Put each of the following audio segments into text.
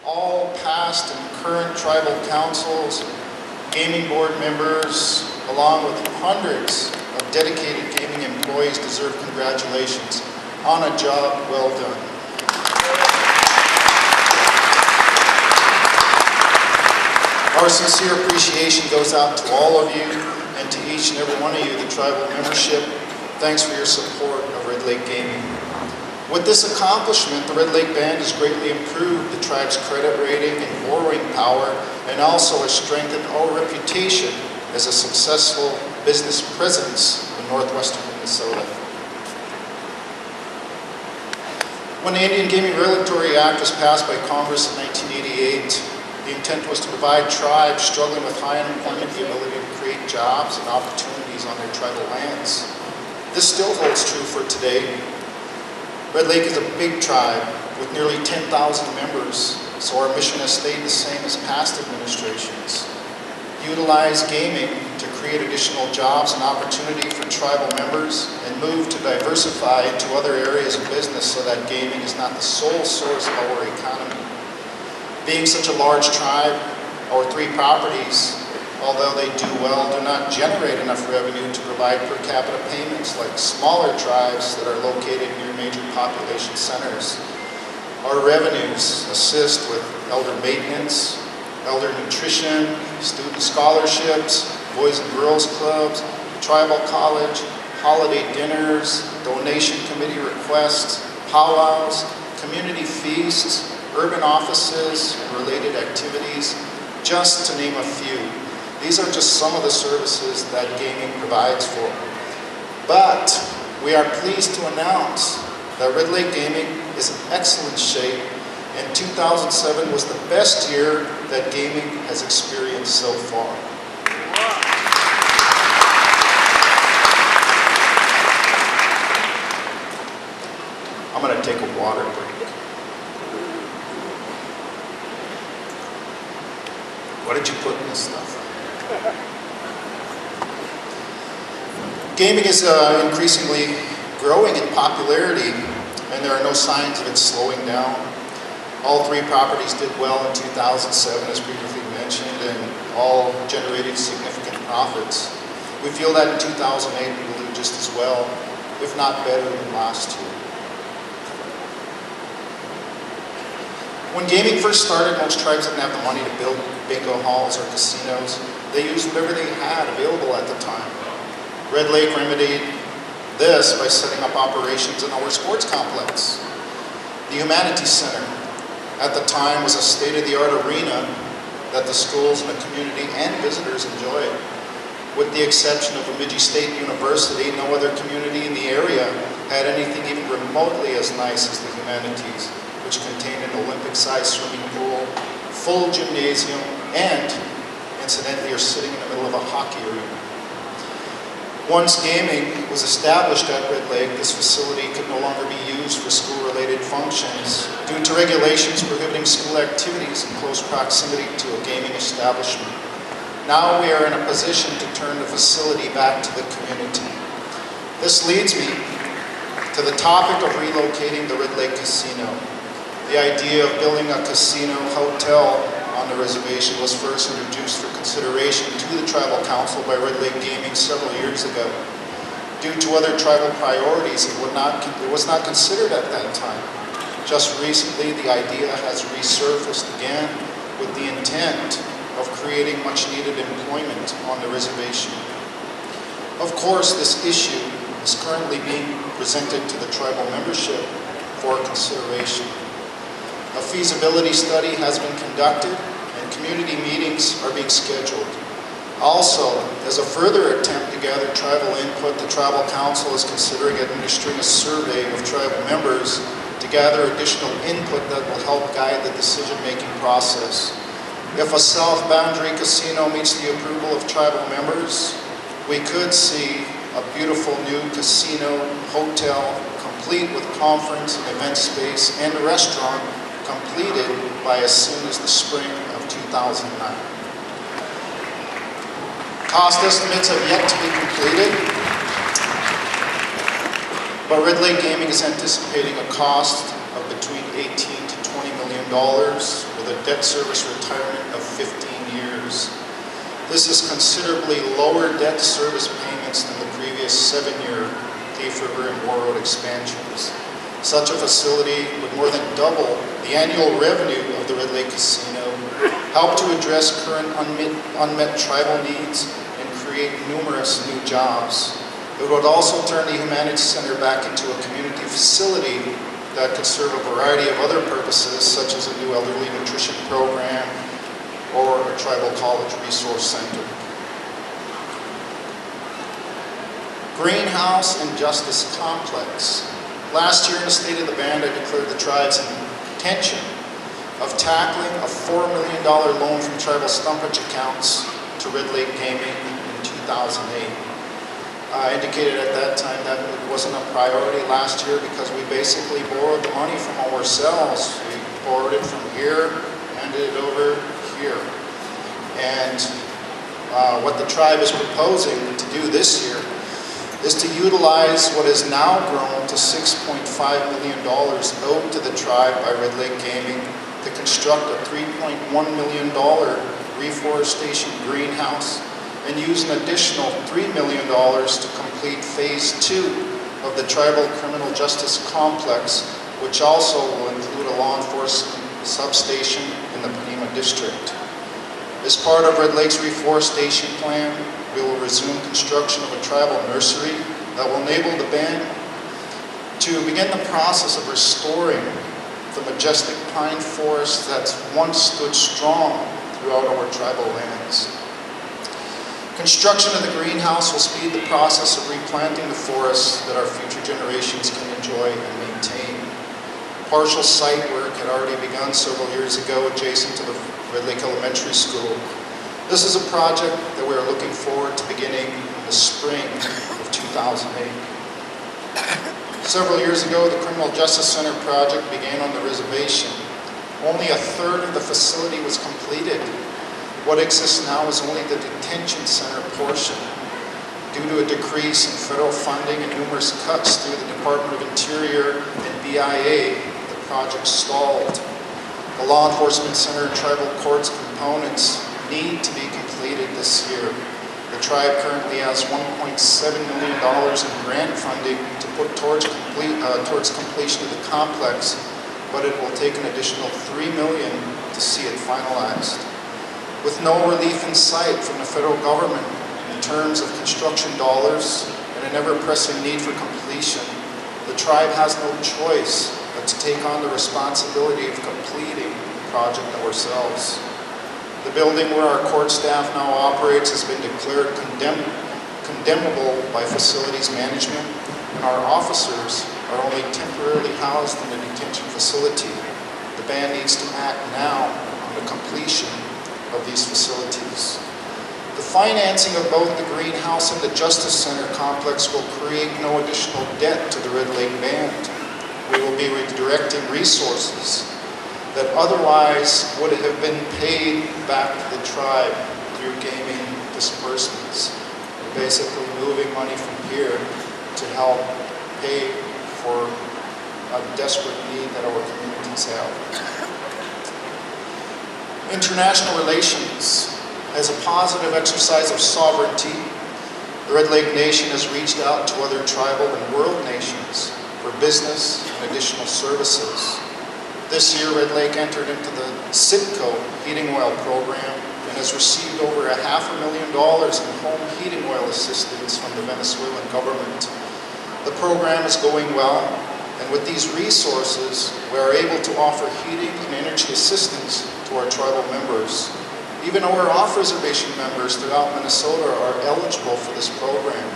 all past and current tribal councils, gaming board members, along with hundreds of dedicated gaming employees deserve congratulations on a job well done. Our sincere appreciation goes out to all of you and to each and every one of you, the tribal membership. Thanks for your support of Red Lake Gaming. With this accomplishment, the Red Lake Band has greatly improved the tribe's credit rating and borrowing power, and also has strengthened our reputation as a successful business presence in northwestern Minnesota. When the Indian Gaming Regulatory Act was passed by Congress in 1988, the intent was to provide tribes struggling with high unemployment the ability to create jobs and opportunities on their tribal lands. This still holds true for today. Red Lake is a big tribe with nearly 10,000 members, so our mission has stayed the same as past administrations. Utilize gaming to create additional jobs and opportunity for tribal members, and move to diversify into other areas of business so that gaming is not the sole source of our economy. Being such a large tribe, our 3 properties, although they do well, do not generate enough revenue to provide per capita payments like smaller tribes that are located near major population centers. Our revenues assist with elder maintenance, elder nutrition, student scholarships, boys and girls clubs, tribal college, holiday dinners, donation committee requests, powwows, community feasts, urban offices, and related activities, just to name a few. These are just some of the services that gaming provides for. But we are pleased to announce that Red Lake Gaming is in excellent shape, and 2007 was the best year that gaming has experienced so far. I'm going to take a water break. What did you put in this stuff? Gaming is increasingly growing in popularity, and there are no signs of it slowing down. All 3 properties did well in 2007, as previously mentioned, and all generated significant profits. We feel that in 2008 we will do just as well, if not better than last year. When gaming first started, most tribes didn't have the money to build bingo halls or casinos. They used whatever they had available at the time. Red Lake remedied this by setting up operations in our sports complex. The Humanities Center, at the time, was a state-of-the-art arena that the schools and the community and visitors enjoyed. With the exception of Bemidji State University, no other community in the area had anything even remotely as nice as the Humanities, which contained an Olympic-sized swimming pool, full gymnasium, and, incidentally, are sitting in the middle of a hockey arena. Once gaming was established at Red Lake, this facility could no longer be used for school-related functions due to regulations prohibiting school activities in close proximity to a gaming establishment. Now we are in a position to turn the facility back to the community. This leads me to the topic of relocating the Red Lake Casino. The idea of building a casino hotel on the reservation was first introduced for consideration to the Tribal Council by Red Lake Gaming several years ago. Due to other tribal priorities, it was not considered at that time. Just recently, the idea has resurfaced again with the intent of creating much-needed employment on the reservation. Of course, this issue is currently being presented to the tribal membership for consideration. A feasibility study has been conducted, and community meetings are being scheduled. Also, as a further attempt to gather tribal input, the Tribal Council is considering administering a survey of tribal members to gather additional input that will help guide the decision-making process. If a south-boundary casino meets the approval of tribal members, we could see a beautiful new casino hotel complete with conference and event space and restaurant completed by as soon as the spring of 2009. Cost estimates have yet to be completed, but Red Lake Gaming is anticipating a cost of between $18 to $20 million, with with a debt service retirement of 15 years. This is considerably lower debt service payments than the previous 7-year Thief River and War Road expansions. Such a facility would more than double the annual revenue of the Red Lake Casino, help to address current unmet tribal needs, and create numerous new jobs. It would also turn the Humanities Center back into a community facility that could serve a variety of other purposes, such as a new elderly nutrition program or a tribal college resource center. Greenhouse and Justice Complex. Last year in the State of the Band, I declared the tribe's intention of tackling a $4 million loan from tribal stumpage accounts to Red Lake Gaming in 2008. I indicated at that time that it wasn't a priority last year because we basically borrowed the money from ourselves. We borrowed it from here, handed it over here. And what the tribe is proposing to do this year is to utilize what has now grown to $6.5 million owed to the tribe by Red Lake Gaming to construct a $3.1 million reforestation greenhouse and use an additional $3 million to complete phase 2 of the Tribal Criminal Justice Complex, which also will include a law enforcement substation in the Panema District. As part of Red Lake's reforestation plan, we will resume construction of a tribal nursery that will enable the band to begin the process of restoring the majestic pine forest that's once stood strong throughout our tribal lands. Construction of the greenhouse will speed the process of replanting the forests that our future generations can enjoy and maintain. Partial site work had already begun several years ago adjacent to the Red Lake Elementary School. This is a project that we are looking forward to beginning in the spring of 2008. Several years ago, the Criminal Justice Center project began on the reservation. Only a third of the facility was completed. What exists now is only the detention center portion. Due to a decrease in federal funding and numerous cuts through the Department of Interior and BIA, the project stalled. The law enforcement center and tribal courts components need to be completed this year. The tribe currently has $1.7 million in grant funding to put towards completion of the complex, but it will take an additional $3 million to see it finalized. With no relief in sight from the federal government in terms of construction dollars and an ever-pressing need for completion, the tribe has no choice but to take on the responsibility of completing the project ourselves. The building where our court staff now operates has been declared condemnable by facilities management, and our officers are only temporarily housed in the detention facility. The band needs to act now on the completion of these facilities. The financing of both the greenhouse and the Justice Center complex will create no additional debt to the Red Lake Band. We will be redirecting resources that otherwise would have been paid back to the tribe through gaming disbursements. We're basically moving money from here to help pay for a desperate need that our communities have. International relations. As a positive exercise of sovereignty, the Red Lake Nation has reached out to other tribal and world nations for business and additional services. This year, Red Lake entered into the CITCO heating oil program and has received over $500,000 in home heating oil assistance from the Venezuelan government. The program is going well, and with these resources, we are able to offer heating and energy assistance to our tribal members. Even our off-reservation members throughout Minnesota are eligible for this program.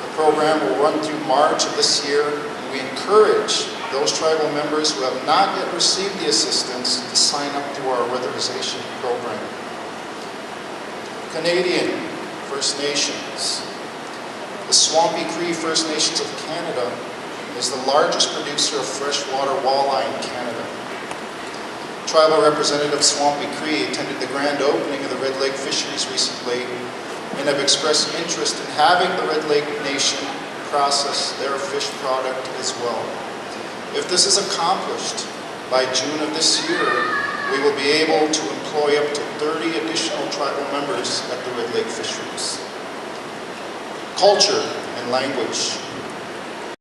The program will run through March of this year, and we encourage those tribal members who have not yet received the assistance to sign up to our weatherization program. Canadian First Nations. The Swampy Cree First Nations of Canada is the largest producer of freshwater walleye in Canada. Tribal Representative Swampy Cree attended the grand opening of the Red Lake Fisheries recently and have expressed interest in having the Red Lake Nation process their fish product as well. If this is accomplished by June of this year, we will be able to employ up to 30 additional tribal members at the Red Lake Fisheries. Culture and language.